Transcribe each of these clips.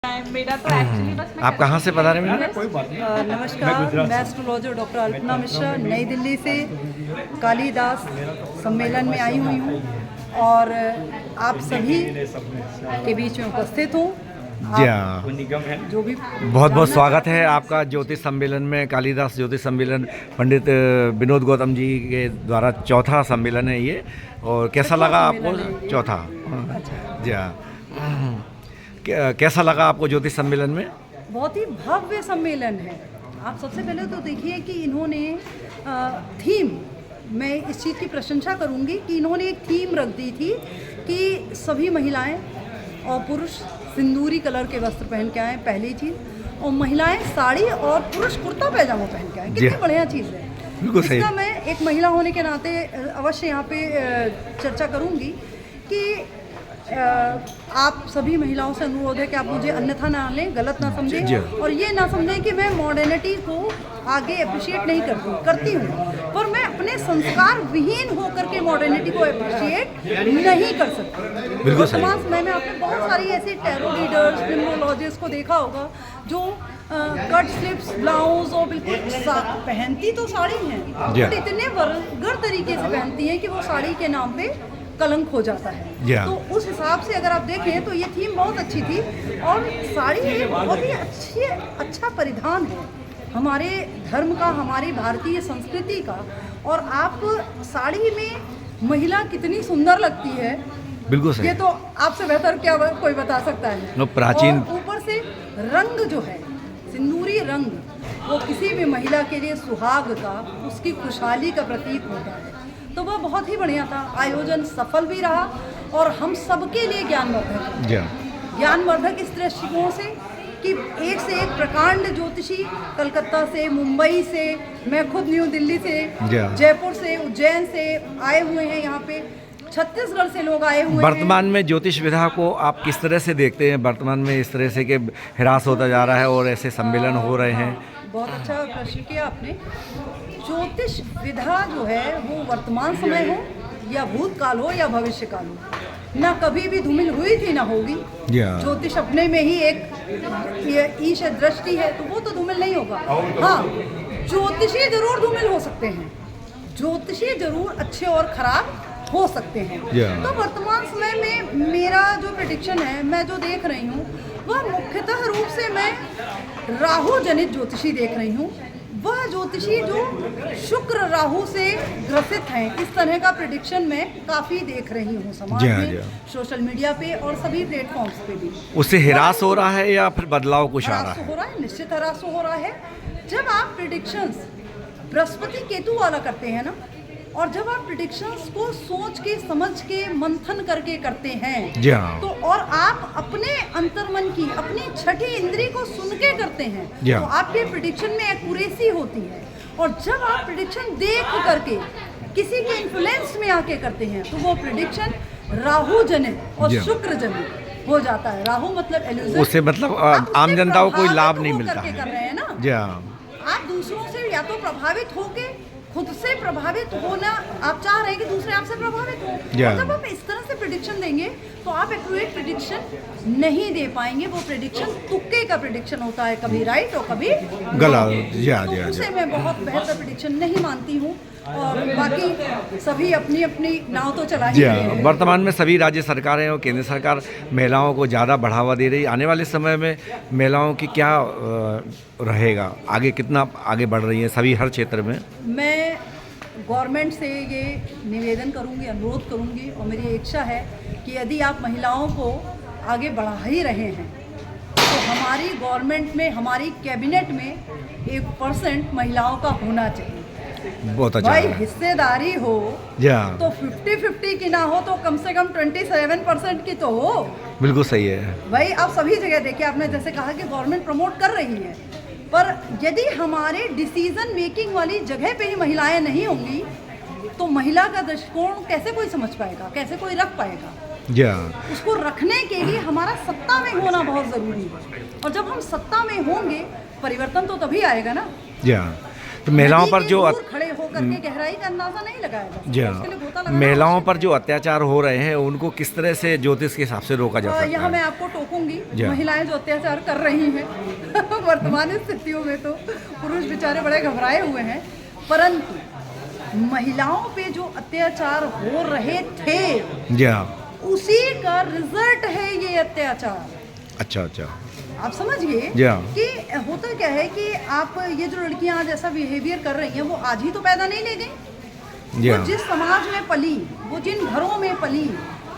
मेरा तो एक्चुअली बस आप कहाँ से पधारे मैडम? नमस्कार, मैं एस्ट्रोलॉजर डॉक्टर अल्पना मिश्रा नई दिल्ली से कालिदास सम्मेलन में आई हुई हूँ और आप सभी के बीच में उपस्थित हूँ। जी हाँ, जो भी बहुत बहुत स्वागत है आपका ज्योतिष सम्मेलन में। कालिदास ज्योतिष सम्मेलन पंडित विनोद गौतम जी के द्वारा चौथा सम्मेलन है ये। और कैसा लगा आपको? चौथा। जी हाँ, कैसा लगा आपको ज्योतिष सम्मेलन में? बहुत ही भव्य सम्मेलन है। आप सबसे पहले तो देखिए कि इन्होंने थीम, मैं इस चीज़ की प्रशंसा करूंगी कि इन्होंने एक थीम रख दी थी कि सभी महिलाएं और पुरुष सिंदूरी कलर के वस्त्र पहन के आए, पहली चीज़, और महिलाएं साड़ी और पुरुष कुर्ता पैजामा पहन के आए। कितनी बढ़िया चीज़ है। बिल्कुल सही। इसका मैं एक महिला होने के नाते अवश्य यहाँ पे चर्चा करूंगी कि आप सभी महिलाओं से अनुरोध है कि आप मुझे अन्यथा ना लें, गलत ना समझें और ये ना समझें कि मैं मॉडर्निटी को आगे अप्रिशिएट नहीं करती हूँ, पर मैं अपने संस्कार विहीन होकर के मॉडर्निटी को अप्रिशिएट नहीं कर सकती। बिल्कुल सही। वर्तमान समय में आपने बहुत सारी ऐसी टैरो रीडर्स, न्यूमरोलॉजिस्ट को देखा होगा जो कट स्लिप्स, ब्लाउज और बिल्कुल पहनती तो साड़ी हैं, बट इतने वल्गर तरीके से पहनती हैं कि वो साड़ी के नाम पे कलंक हो जाता है। तो उस हिसाब से अगर आप देखें तो ये थीम बहुत अच्छी थी और साड़ी एक बहुत ही अच्छा परिधान है हमारे धर्म का, हमारी भारतीय संस्कृति का। और आप साड़ी में महिला कितनी सुंदर लगती है, बिल्कुल सही। ये तो आपसे बेहतर क्या कोई बता सकता है। प्राचीन ऊपर से रंग जो है सिंदूरी रंग, वो किसी भी महिला के लिए सुहाग का, उसकी खुशहाली का प्रतीक होता है। तो वह बहुत ही बढ़िया था। आयोजन सफल भी रहा और हम सबके लिए ज्ञानवर्धक है। ज्ञानवर्धक इस दृष्टिकोण से कि एक से एक प्रकांड ज्योतिषी कलकत्ता से, मुंबई से, मैं खुद न्यू दिल्ली से, जयपुर से, उज्जैन से आए हुए हैं। यहाँ पे छत्तीसगढ़ से लोग आए हुए हैं। वर्तमान में ज्योतिष विधा को आप किस तरह से देखते हैं? वर्तमान में इस तरह से कि ह्रास होता जा रहा है और ऐसे सम्मेलन हो रहे हैं। बहुत अच्छा प्रश्न किया आपने। ज्योतिष विधा जो है वो वर्तमान समय हो या भूतकाल हो या भविष्य काल हो, ना कभी भी धूमिल हुई थी ना होगी। ज्योतिष अपने में ही एक ईश दृष्टि है, तो वो तो धूमिल नहीं होगा। हाँ, ज्योतिषी जरूर धूमिल हो सकते हैं, ज्योतिषी जरूर अच्छे और खराब हो सकते हैं। तो वर्तमान समय में मेरा जो प्रेडिक्शन है, मैं जो देख रही हूँ, वह मुख्यतः रूप से मैं राहु जनित ज्योतिषी देख रही हूँ। वह ज्योतिषी जो शुक्र राहु से ग्रसित हैं, इस तरह का प्रेडिक्शन मैं काफ़ी देख रही हूँ समाज में, सोशल मीडिया पे और सभी प्लेटफॉर्म्स पे भी। उससे ह्रास हो रहा है या फिर बदलाव कुछ आ रहा है? हो रहा है, निश्चित ह्रास हो रहा है। जब आप प्रेडिक्शंस बृहस्पति केतु वाला करते हैं ना, और जब आप प्रेडिक्शंस को सोच के, समझ के, मंथन करके करते हैं, तो और आप अपने अंतर्मन की, अपनी छठी इंद्री को सुन के करते हैं, तो आपके प्रेडिक्शन में एक्यूरेसी होती है। और जब आप प्रेडिक्शन देख करके किसी के इन्फ्लुएंस में आके करते हैं, तो वो प्रेडिक्शन राहु जनित और शुक्र जनित हो जाता है। राहु मतलब एल्यूजन, उससे मतलब आम जनता को कोई लाभ नहीं मिलता है। कर रहे हैं ना, आप दूसरों से या तो प्रभावित होके, खुद से प्रभावित होना आप चाह रहे हैं कि दूसरे आपसे प्रभावित हो। और जब आप इस तरह से प्रेडिक्शन देंगे तो आप एक्यूरेट प्रेडिक्शन नहीं दे पाएंगे। वो प्रेडिक्शन तुक्के का प्रेडिक्शन होता है, कभी राइट और कभी गलत। उसे मैं बहुत बेहतर प्रेडिक्शन नहीं मानती हूँ। और बाकी सभी अपनी अपनी नाव तो चला ही रहे हैं। वर्तमान में सभी राज्य सरकारें और केंद्र सरकार महिलाओं को ज़्यादा बढ़ावा दे रही। आने वाले समय में महिलाओं की क्या रहेगा, आगे कितना आगे बढ़ रही है सभी हर क्षेत्र में? मैं गवर्नमेंट से ये निवेदन करूंगी, अनुरोध करूंगी और मेरी इच्छा है कि यदि आप महिलाओं को आगे बढ़ा ही रहे हैं, तो हमारी गवर्नमेंट में, हमारी कैबिनेट में 1% महिलाओं का होना चाहिए। बहुत अच्छा भाई, हिस्सेदारी हो तो 50-50 की ना हो तो कम से कम 27% की तो हो। बिल्कुल सही है भाई। आप सभी जगह देखिए, आपने जैसे कहा कि गवर्नमेंट प्रमोट कर रही है, पर यदि हमारे डिसीजन मेकिंग वाली जगह पे ही महिलाएं नहीं होंगी, तो महिला का दृष्टिकोण कैसे कोई समझ पाएगा, कैसे कोई रख पाएगा? उसको रखने के लिए हमारा सत्ता में होना बहुत जरूरी है। और जब हम सत्ता में होंगे, परिवर्तन तो तभी आएगा ना। तो महिलाओं पर जो खड़े हो करके गहराई का अंदाजा नहीं लगाया जा सकता। जी उसके लिए गोता लगाना महिलाओं आवश्यक पर जो अत्याचार हो रहे हैं उनको किस तरह से ज्योतिष के हिसाब से रोका जा है। सकता यहाँ मैं है? आपको टोकूंगी, जी। महिलाएं जो अत्याचार कर रही हैं वर्तमान स्थितियों में तो पुरुष बेचारे बड़े घबराए हुए हैं, परंतु महिलाओं पे जो अत्याचार हो रहे थे जी हाँ। उसी का रिजल्ट है ये अत्याचार। अच्छा अच्छा। आप समझिए जी हाँ। कि होता क्या है कि आप ये जो लड़कियां आज ऐसा बिहेवियर कर रही हैं वो आज ही तो पैदा नहीं ले गई। जी वो हाँ। जिस समाज में पली, वो जिन घरों में पली,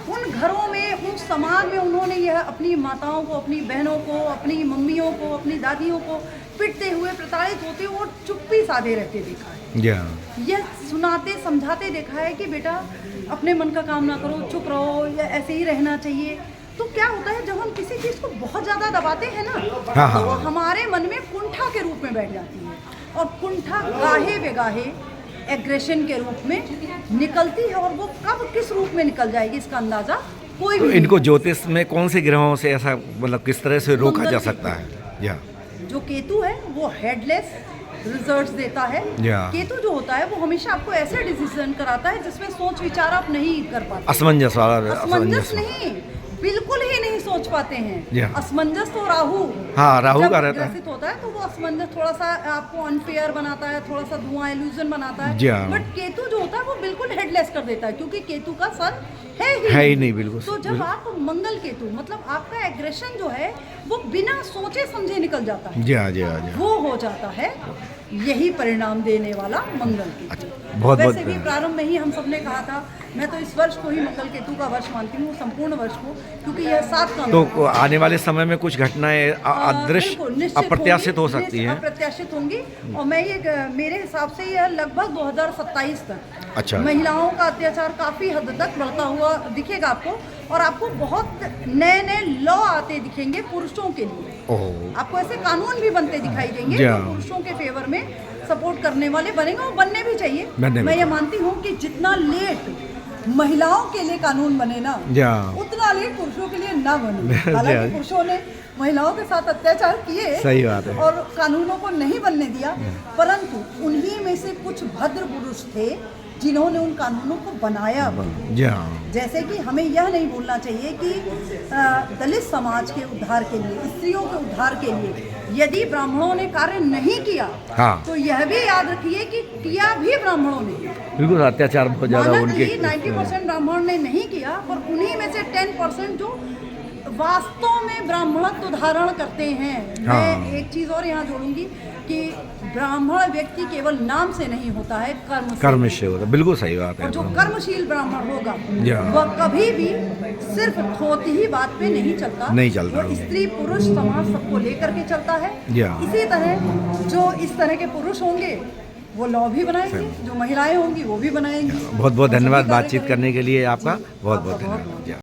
उन घरों में, उन समाज में उन्होंने यह अपनी माताओं को, अपनी बहनों को, अपनी मम्मियों को, अपनी दादियों को पिटते हुए, प्रताड़ित होते हुए और चुप्पी साधे रहते देखा है। जी हाँ। यह सुनाते समझाते देखा है कि बेटा अपने मन का काम ना करो, चुप रहो, या ऐसे ही रहना चाहिए। तो क्या होता है जब हम किसी चीज़ को बहुत ज़्यादा दबाते हैं ना, हाँ, तो वो हाँ। हमारे मन में कुंठा के रूप में बैठ जाती है, और कुंठा गाहे बेगाहे एग्रेशन के रूप में निकलती है, और वो कब किस रूप में निकल जाएगी इसका अंदाजा कोई तो भी इनको नहीं। ज्योतिष में कौन से ग्रहों से ऐसा मतलब किस तरह से रोका मंगल जा केतु। सकता है? जी हाँ। जो केतु है वो हेडलेस रिजल्ट्स देता है। या। केतु जो होता है वो हमेशा आपको ऐसे डिसीजन कराता है जिसमें सोच विचार आप नहीं कर पाते। असमंजस वाला असमंजस नहीं, बिल्कुल ही नहीं सोच पाते जी हैं। हाँ। असमंजस तो राहु, हाँ, राहु जब का रहता है। ग्रसित होता है तो वो असमंजस थोड़ा सा आपको अनफेयर बनाता है, थोड़ा सा धुआं इल्यूजन बनाता जी है। हाँ। बट केतु जो होता है वो बिल्कुल हेडलेस कर देता है, क्योंकि केतु का सन है ही नहीं, बिल्कुल। तो जब आप मंगल केतु, मतलब आपका एग्रेशन जो है वो बिना सोचे समझे निकल जाता है, जी हाँ जी हाँ जी हाँ। वो हो जाता है यही परिणाम देने वाला मंगल केतु। बहुत वैसे बहुत भी प्रारंभ में ही हम सबने कहा था, मैं तो इस वर्ष को ही मंगल केतु का वर्ष मानती हूँ, संपूर्ण वर्ष को, क्योंकि यह 7 का तो आने वाले समय में कुछ घटनाएं अदृश्य बिल्कुल, निश्चित अप्रत्याशित हो होंगी, सकती हैं। अप्रत्याशित होंगी। और मैं ये मेरे हिसाब से यह लगभग 2027 तक अच्छा। महिलाओं का अत्याचार काफी हद तक बढ़ता हुआ दिखेगा आपको, और आपको बहुत नए नए लॉ आते दिखेंगे पुरुषों के लिए। ओह। आपको ऐसे कानून भी बनते दिखाई देंगे जी जो हाँ। पुरुषों के फेवर में सपोर्ट करने वाले बनेंगे, और बनने भी चाहिए। बनने भी मैं ये चाहिए। मानती हूँ कि जितना लेट महिलाओं के लिए कानून बने ना, जी हाँ। उतना लेट पुरुषों के लिए ना बने। जी हाँ। हालांकि पुरुषों ने महिलाओं के साथ अत्याचार किए, सही बात है। और कानूनों को नहीं बनने दिया, परंतु उन्हीं में से कुछ भद्र पुरुष थे जिन्होंने उन कानूनों को बनाया भी। जी हाँ। जैसे कि हमें यह नहीं भूलना चाहिए कि दलित समाज के उद्धार के लिए, स्त्रियों के उद्धार के लिए यदि ब्राह्मणों ने कार्य नहीं किया, हाँ। तो यह भी याद रखिए कि किया भी ब्राह्मणों ने। बिल्कुल, अत्याचार बहुत ज़्यादा माना उनके। कि 90% ब्राह्मण ने नहीं किया, पर उन्हीं में से 10% जो वास्तव में ब्राह्मणत्व धारण करते हैं। हाँ। मैं एक चीज और यहाँ जोड़ूंगी कि ब्राह्मण व्यक्ति केवल नाम से नहीं होता है, कर्म से होता, बिल्कुल सही बात है। और जो कर्मशील ब्राह्मण होगा हाँ। वह कभी भी सिर्फ थोती ही बात पे नहीं चलता, नहीं चलता। वो स्त्री पुरुष समाज सबको लेकर के चलता है। हाँ। इसी तरह जो इस तरह के पुरुष होंगे वो लॉ भी बनाएंगे, जो महिलाएं होंगी वो भी बनाएंगी। बहुत बहुत और सभी धन्यवाद कार्य बातचीत करेंगे। करने के लिए आपका। बहुत बहुत आपका बहुत धन्यवाद।